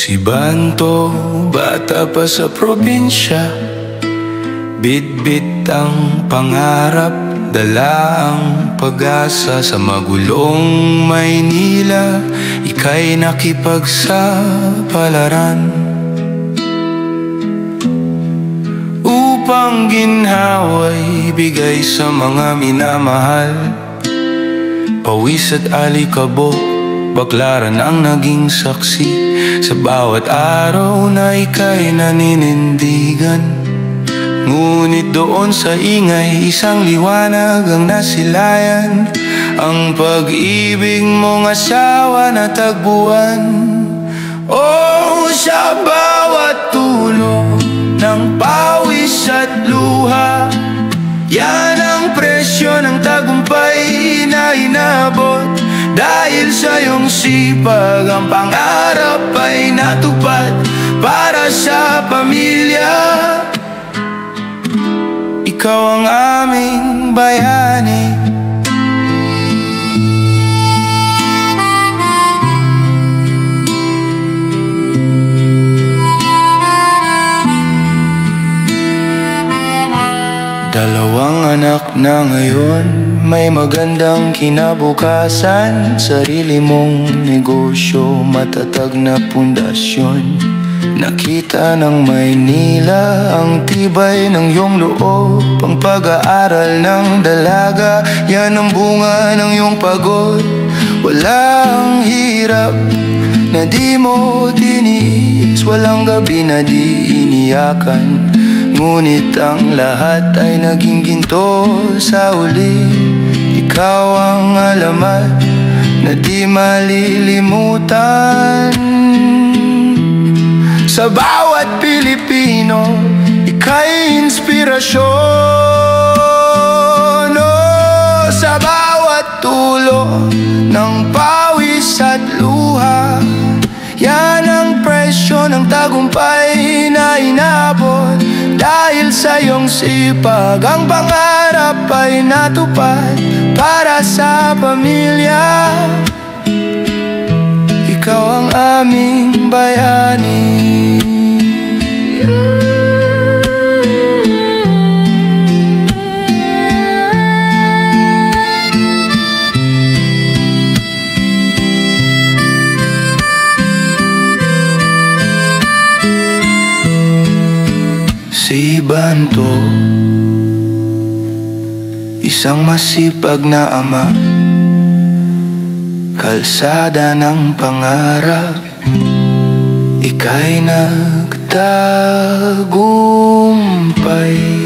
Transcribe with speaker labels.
Speaker 1: Si Banto, bata pa sa probinsya, bitbit ang pangarap, dala ang pag-asa. Sa magulong Maynila, ika'y nakipagsapalaran upang ginhawa'y bigay sa mga minamahal. Pawis at alikabok, baklaran ang naging saksi sa bawat araw na ika'y naninindigan. Ngunit doon sa ingay, isang liwanag ang nasilayan, ang pag-ibig mong asawa na tagbuan. Oh, sa bawat tulog ng pawis at luha, yan ang presyo ng tagumpay na inabot. Dahil sa iyong sipag, ang pangarap ay natupad para sa pamilya. Ikaw ang aming bayani. Dalawang anak na ngayon, may magandang kinabukasan. Sarili mong negosyo, matatag na pundasyon. Nakita ng Maynila ang tibay ng iyong loob. Ang pag-aaral ng dalaga, yan ang bunga ng iyong pagod. Walang hirap na di mo tiniis, walang gabi na di iniyakan. Ngunit ang lahat ay naging ginto sa uli. Ikaw ang alamat na di malilimutan. Sa bawat Pilipino, ika'y inspirasyon. Oh, sa bawat tulo ng pawis at luha, yan ang presyo ng tagumpay na inabot. Dahil sa iyong sipag, ang pangarap ay natupad para sa pamilya. Ikaw ang aming bayani. Si Banto, isang masipag na ama, kalsada ng pangarap, ika'y nagtagumpay.